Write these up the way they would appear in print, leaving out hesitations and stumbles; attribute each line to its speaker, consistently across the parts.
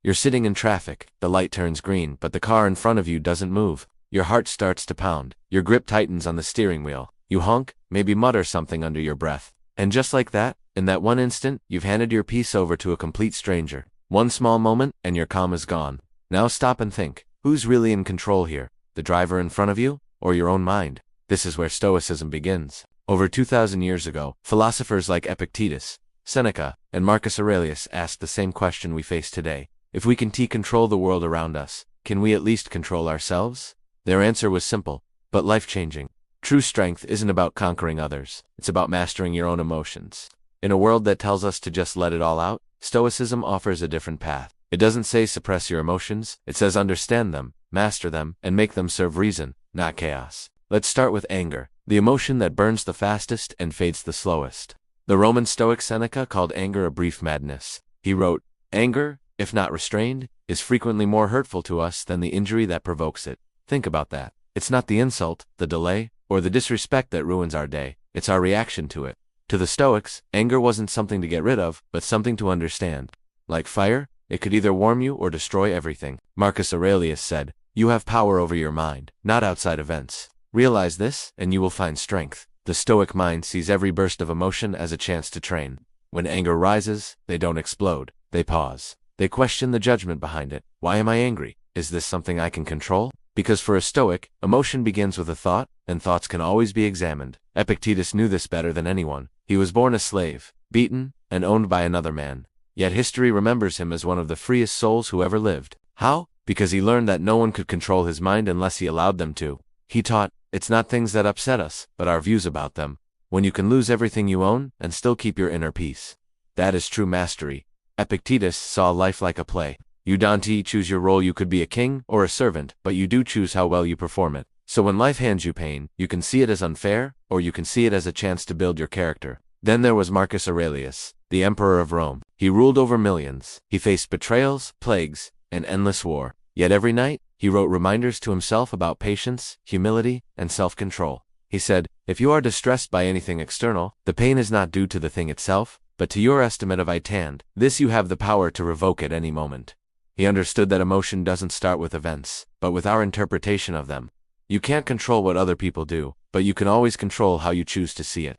Speaker 1: You're sitting in traffic, the light turns green, but the car in front of you doesn't move. Your heart starts to pound. Your grip tightens on the steering wheel. You honk, maybe mutter something under your breath. And just like that, in that one instant, you've handed your peace over to a complete stranger. One small moment, and your calm is gone. Now stop and think. Who's really in control here? The driver in front of you, or your own mind? This is where Stoicism begins. Over 2,000 years ago, philosophers like Epictetus, Seneca, and Marcus Aurelius asked the same question we face today. If we can control the world around us, can we at least control ourselves? Their answer was simple, but life-changing. True strength isn't about conquering others. It's about mastering your own emotions. In a world that tells us to just let it all out, Stoicism offers a different path. It doesn't say suppress your emotions, it says understand them, master them, and make them serve reason, not chaos. Let's start with anger, the emotion that burns the fastest and fades the slowest. The Roman Stoic Seneca called anger a brief madness. He wrote, "Anger, if not restrained, is frequently more hurtful to us than the injury that provokes it." Think about that. It's not the insult, the delay, or the disrespect that ruins our day. It's our reaction to it. To the Stoics, anger wasn't something to get rid of, but something to understand. Like fire, it could either warm you or destroy everything. Marcus Aurelius said, "You have power over your mind, not outside events. Realize this, and you will find strength." The Stoic mind sees every burst of emotion as a chance to train. When anger rises, they don't explode. They pause. They question the judgment behind it. Why am I angry? Is this something I can control? Because for a Stoic, emotion begins with a thought, and thoughts can always be examined. Epictetus knew this better than anyone. He was born a slave, beaten, and owned by another man. Yet history remembers him as one of the freest souls who ever lived. How? Because he learned that no one could control his mind unless he allowed them to. He taught, it's not things that upset us, but our views about them. When you can lose everything you own and still keep your inner peace. That is true mastery. Epictetus saw life like a play. You don't choose your role. You could be a king or a servant, but you do choose how well you perform it. So when life hands you pain, you can see it as unfair, or you can see it as a chance to build your character. Then there was Marcus Aurelius, the emperor of Rome. He ruled over millions. He faced betrayals, plagues, and endless war. Yet every night, he wrote reminders to himself about patience, humility, and self-control. He said, if you are distressed by anything external, the pain is not due to the thing itself, but to your estimate of it, and this you have the power to revoke at any moment. He understood that emotion doesn't start with events, but with our interpretation of them. You can't control what other people do, but you can always control how you choose to see it.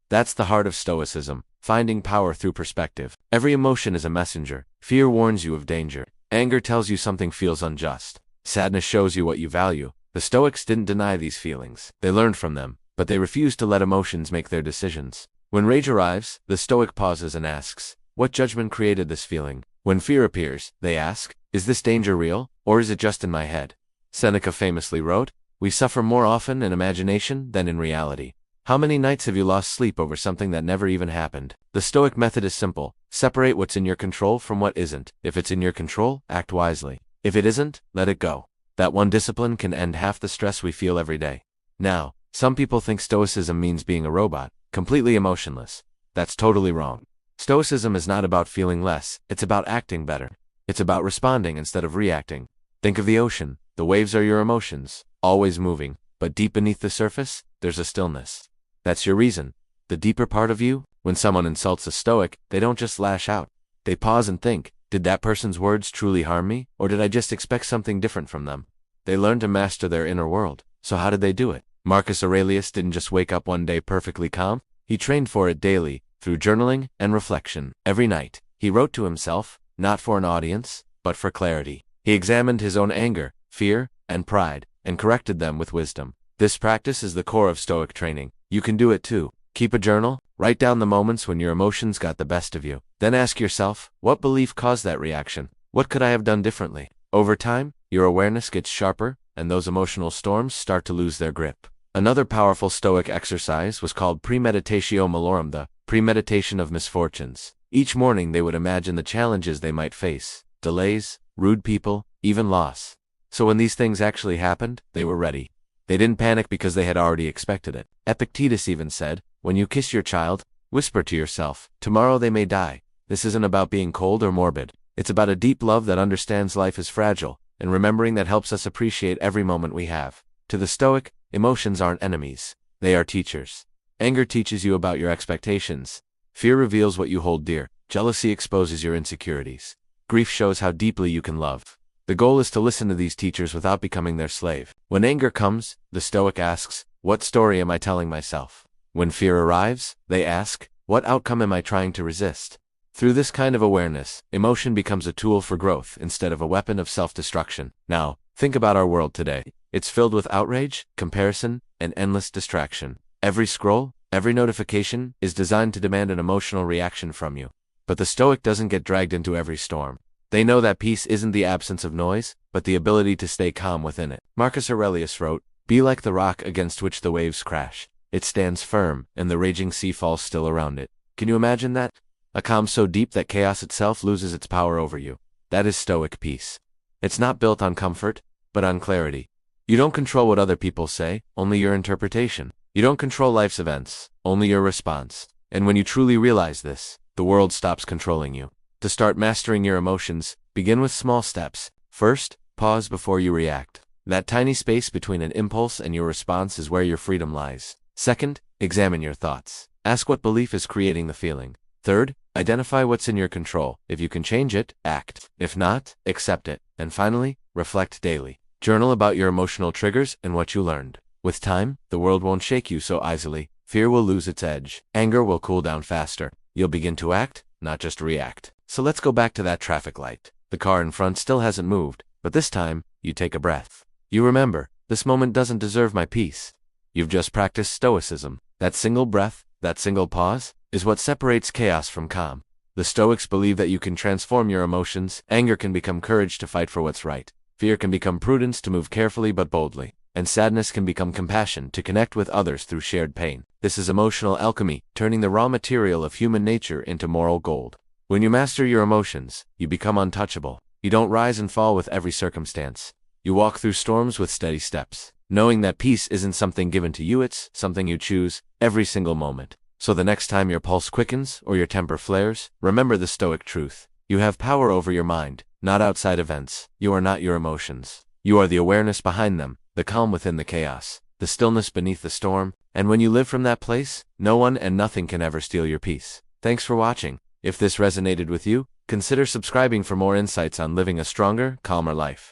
Speaker 1: That's the heart of Stoicism, finding power through perspective. Every emotion is a messenger. Fear warns you of danger. Anger tells you something feels unjust. Sadness shows you what you value. The Stoics didn't deny these feelings. They learned from them, but they refused to let emotions make their decisions. When rage arrives, the Stoic pauses and asks, what judgment created this feeling? When fear appears, they ask, is this danger real, or is it just in my head? Seneca famously wrote, we suffer more often in imagination than in reality. How many nights have you lost sleep over something that never even happened? The Stoic method is simple. Separate what's in your control from what isn't. If it's in your control, act wisely. If it isn't, let it go. That one discipline can end half the stress we feel every day. Now, some people think Stoicism means being a robot, completely emotionless. That's totally wrong. Stoicism is not about feeling less, it's about acting better. It's about responding instead of reacting. Think of the ocean. The waves are your emotions, always moving, but deep beneath the surface, there's a stillness. That's your reason. The deeper part of you, when someone insults a Stoic, they don't just lash out. They pause and think, did that person's words truly harm me, or did I just expect something different from them? They learned to master their inner world. So how did they do it? Marcus Aurelius didn't just wake up one day perfectly calm. He trained for it daily, through journaling and reflection. Every night, he wrote to himself, not for an audience, but for clarity. He examined his own anger, fear, and pride, and corrected them with wisdom. This practice is the core of Stoic training. You can do it too. Keep a journal, write down the moments when your emotions got the best of you. Then ask yourself, what belief caused that reaction? What could I have done differently? Over time, your awareness gets sharper, and those emotional storms start to lose their grip. Another powerful Stoic exercise was called premeditatio malorum, the premeditation of misfortunes. Each morning they would imagine the challenges they might face, delays, rude people, even loss. So when these things actually happened, they were ready. They didn't panic because they had already expected it. Epictetus even said, when you kiss your child, whisper to yourself, tomorrow they may die. This isn't about being cold or morbid. It's about a deep love that understands life is fragile, and remembering that helps us appreciate every moment we have. To the Stoic, emotions aren't enemies. They are teachers. Anger teaches you about your expectations. Fear reveals what you hold dear. Jealousy exposes your insecurities. grief shows how deeply you can love. The goal is to listen to these teachers without becoming their slave. When anger comes, the Stoic asks, what story am I telling myself? When fear arrives, they ask, what outcome am I trying to resist? Through this kind of awareness, emotion becomes a tool for growth instead of a weapon of self-destruction. Now, think about our world today. It's filled with outrage, comparison, and endless distraction. Every scroll, every notification is designed to demand an emotional reaction from you. But the Stoic doesn't get dragged into every storm. They know that peace isn't the absence of noise, but the ability to stay calm within it. Marcus Aurelius wrote, "Be like the rock against which the waves crash. It stands firm, and the raging sea falls still around it." Can you imagine that? A calm so deep that chaos itself loses its power over you. That is Stoic peace. It's not built on comfort, but on clarity. You don't control what other people say, only your interpretation. You don't control life's events, only your response. And when you truly realize this, the world stops controlling you. To start mastering your emotions, begin with small steps. First, pause before you react. That tiny space between an impulse and your response is where your freedom lies. Second, examine your thoughts. Ask what belief is creating the feeling. Third, identify what's in your control. If you can change it, act. If not, accept it. And finally, reflect daily. Journal about your emotional triggers and what you learned. With time, the world won't shake you so easily. Fear will lose its edge. Anger will cool down faster. You'll begin to act, not just react. So let's go back to that traffic light. The car in front still hasn't moved, but this time, you take a breath. You remember, this moment doesn't deserve my peace. You've just practiced Stoicism. That single breath, that single pause, is what separates chaos from calm. The Stoics believe that you can transform your emotions. Anger can become courage to fight for what's right. Fear can become prudence to move carefully but boldly. And sadness can become compassion to connect with others through shared pain. This is emotional alchemy, turning the raw material of human nature into moral gold. When you master your emotions, you become untouchable. You don't rise and fall with every circumstance. You walk through storms with steady steps, knowing that peace isn't something given to you, it's something you choose every single moment. So the next time your pulse quickens or your temper flares, remember the Stoic truth. You have power over your mind, not outside events. You are not your emotions. You are the awareness behind them, the calm within the chaos, the stillness beneath the storm, and when you live from that place, no one and nothing can ever steal your peace. Thanks for watching. If this resonated with you, consider subscribing for more insights on living a stronger, calmer life.